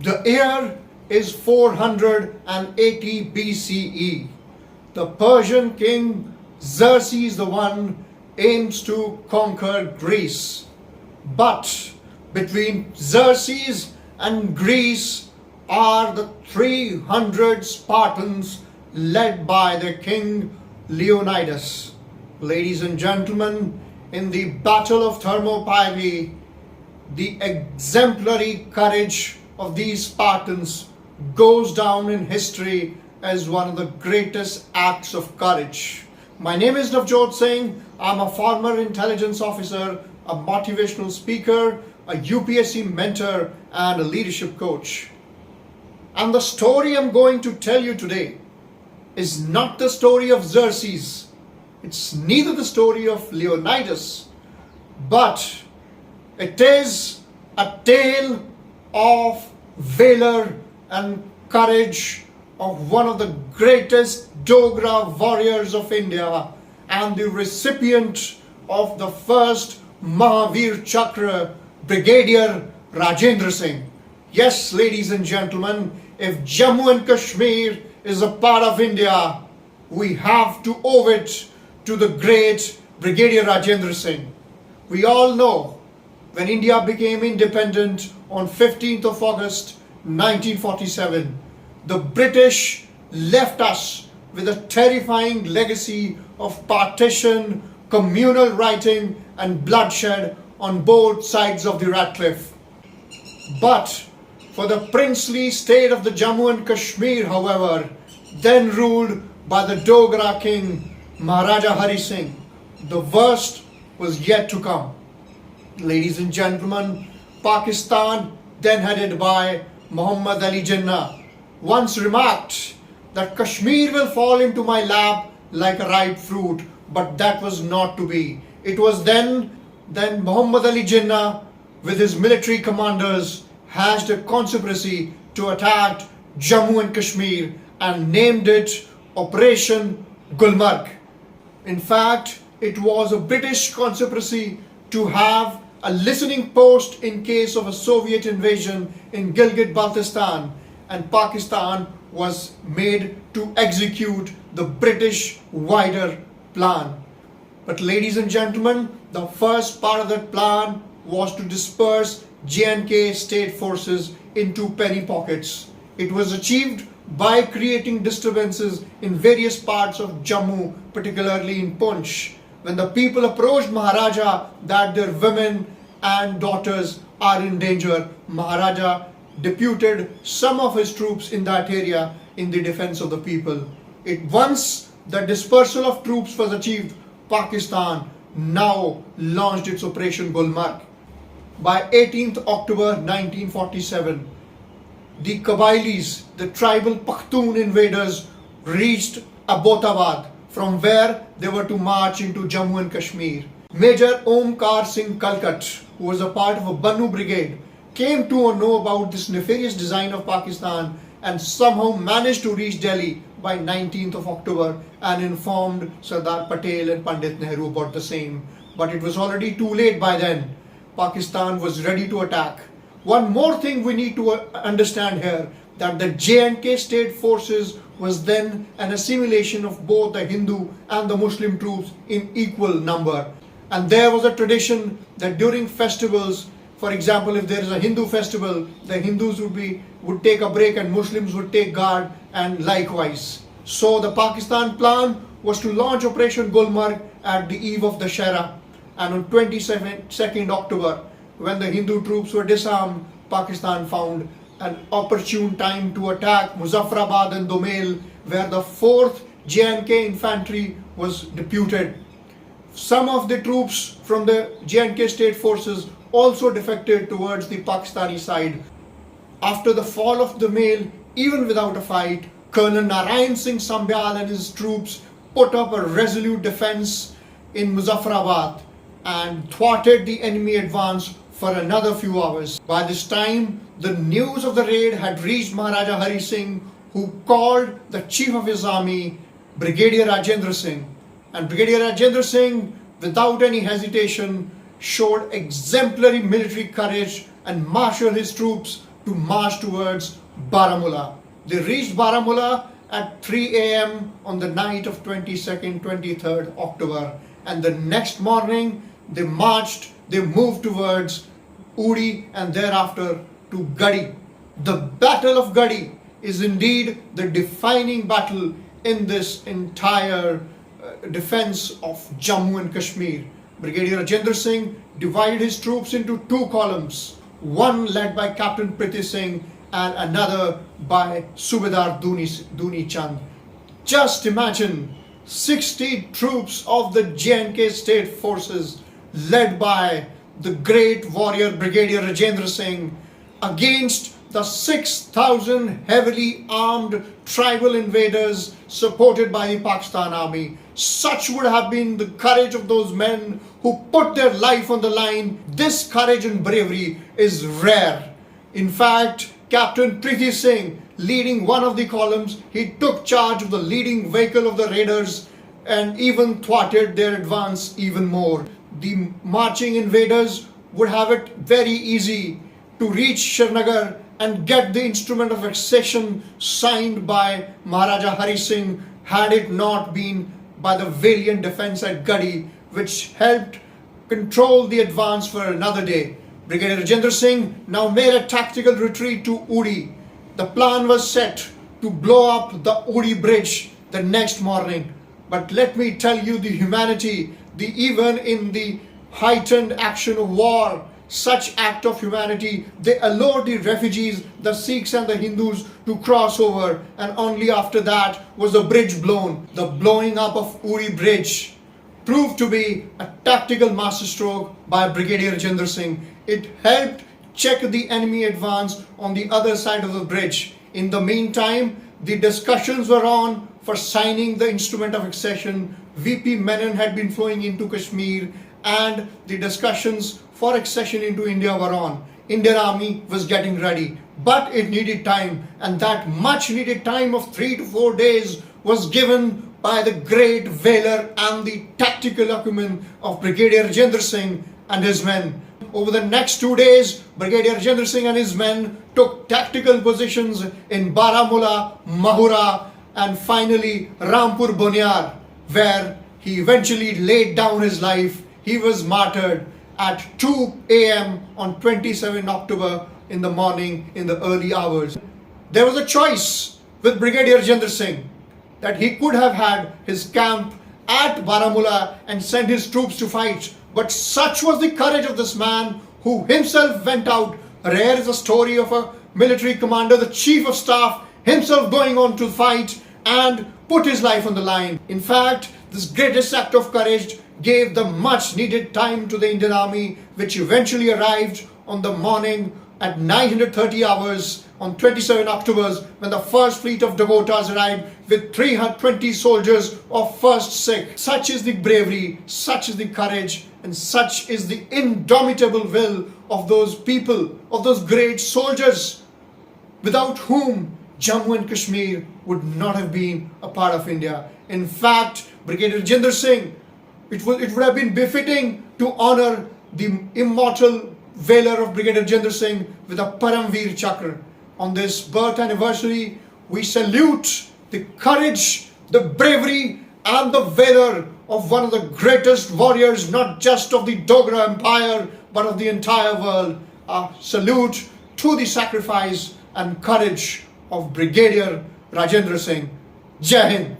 The year is 480 BCE. The Persian king Xerxes I aims to conquer Greece. But between Xerxes and Greece are the 300 Spartans led by the king Leonidas. Ladies and gentlemen, in the Battle of Thermopylae, the exemplary courage of these Spartans goes down in history as one of the greatest acts of courage. My name is Navjot Singh. I'm a former intelligence officer, a motivational speaker, a UPSC mentor, and a leadership coach. And the story I'm going to tell you today is not the story of Xerxes. It's neither the story of Leonidas, but it is a tale of valor and courage of one of the greatest Dogra warriors of India and the recipient of the first Maha Vir Chakra, Brigadier Rajinder Singh. Yes, ladies and gentlemen, if Jammu and Kashmir is a part of India, we have to owe it to the great Brigadier Rajinder Singh. We all know when India became independent on 15th of August 1947, the British left us with a terrifying legacy of partition, communal rioting and bloodshed on both sides of the Ratcliffe. But for the princely state of the Jammu and Kashmir, however, then ruled by the Dogra king Maharaja Hari Singh, the worst was yet to come. Ladies and gentlemen, Pakistan, then headed by Muhammad Ali Jinnah, once remarked that Kashmir will fall into my lap like a ripe fruit, but that was not to be. It was then Muhammad Ali Jinnah with his military commanders hatched a conspiracy to attack Jammu and Kashmir and named it Operation Gulmarg. In fact, it was a British conspiracy to have a listening post in case of a Soviet invasion in Gilgit-Baltistan, and Pakistan was made to execute the British wider plan. But ladies and gentlemen, the first part of that plan was to disperse J&K State Forces into penny pockets. It was achieved by creating disturbances in various parts of Jammu, particularly in Punch. When the people approached Maharaja that their women and daughters are in danger, Maharaja deputed some of his troops in that area in the defense of the people. Once the dispersal of troops was achieved, Pakistan now launched its Operation Gulmarg. By 18th October 1947, the Kabilis, the tribal Pakhtun invaders, reached Abbottabad, from where they were to march into Jammu and Kashmir. Major Omkar Singh Kalkat, who was a part of a Bannu brigade, came to know about this nefarious design of Pakistan and somehow managed to reach Delhi by 19th of October and informed Sardar Patel and Pandit Nehru about the same. But it was already too late by then. Pakistan was ready to attack. One more thing we need to understand here, that the J&K State Forces was then an assimilation of both the Hindu and the Muslim troops in equal number. And there was a tradition that during festivals, for example, if there is a Hindu festival, the Hindus would take a break and Muslims would take guard, and likewise. So the Pakistan plan was to launch Operation Gulmarg at the eve of Dussehra. And on 22nd October, when the Hindu troops were disarmed, Pakistan found an opportune time to attack Muzaffarabad and Domail, where the 4th J&K Infantry was deputed. Some of the troops from the J&K State Forces also defected towards the Pakistani side. After the fall of Domail, even without a fight, Colonel Narayan Singh Sambyal and his troops put up a resolute defense in Muzaffarabad and thwarted the enemy advance for another few hours. By this time, the news of the raid had reached Maharaja Hari Singh, who called the chief of his army, Brigadier Rajinder Singh. And Brigadier Rajinder Singh, without any hesitation, showed exemplary military courage and marshaled his troops to march towards Baramulla. They reached Baramulla at 3 a.m. on the night of 22nd, 23rd October, and the next morning they moved towards Uri and thereafter to Gadi. The Battle of Gadi is indeed the defining battle in this entire defense of Jammu and Kashmir. Brigadier Rajinder Singh divided his troops into two columns, one led by Captain Priti Singh and another by Subedar Duni Chand. Just imagine 60 troops of the J&K State Forces led by the great warrior Brigadier Rajinder Singh against the 6,000 heavily armed tribal invaders supported by the Pakistan army. Such would have been the courage of those men who put their life on the line. This courage and bravery is rare. In fact, Captain Priti Singh, leading one of the columns, he took charge of the leading vehicle of the raiders and even thwarted their advance even more. The marching invaders would have it very easy to reach Srinagar and get the Instrument of Accession signed by Maharaja Hari Singh had it not been by the valiant defense at Gadi, which helped control the advance for another day. Brigadier Rajinder Singh now made a tactical retreat to Uri. The plan was set to blow up the Uri Bridge the next morning. But let me tell you the humanity, even in the heightened action of war, such act of humanity, they allowed the refugees, the Sikhs and the Hindus to cross over, and only after that was the bridge blown. The blowing up of Uri Bridge proved to be a tactical masterstroke by Brigadier Rajinder Singh. It helped check the enemy advance on the other side of the bridge. In the meantime, the discussions were on for signing the Instrument of Accession. VP Menon had been flowing into Kashmir, and the discussions for accession into India were on. Indian Army was getting ready, but it needed time, and that much needed time of 3 to 4 days was given by the great valor and the tactical acumen of Brigadier Rajinder Singh and his men. Over the next 2 days, Brigadier Rajinder Singh and his men took tactical positions in Baramulla, Mahura, and finally Rampur Boniar, where he eventually laid down his life. He was martyred at 2 a.m. on 27 October in the morning, in the early hours. There was a choice with Brigadier Rajinder Singh that he could have had his camp at Baramulla and sent his troops to fight. But such was the courage of this man who himself went out. Rare is the story of a military commander, the chief of staff, himself going on to fight and put his life on the line. In fact, this greatest act of courage gave the much needed time to the Indian Army, which eventually arrived on the morning at 9:30 hours on 27 October, when the first fleet of Dakotas arrived with 320 soldiers of 1st Sikh. Such is the bravery, such is the courage, and such is the indomitable will of those people, of those great soldiers, without whom Jammu and Kashmir would not have been a part of India. In fact, Brigadier Rajinder Singh, it would have been befitting to honor the immortal valor of Brigadier Rajinder Singh with a Maha Vir Chakra. On this birth anniversary, we salute the courage, the bravery and the valor of one of the greatest warriors, not just of the Dogra Empire, but of the entire world. A salute to the sacrifice and courage of Brigadier Rajinder Singh. Jai Hind.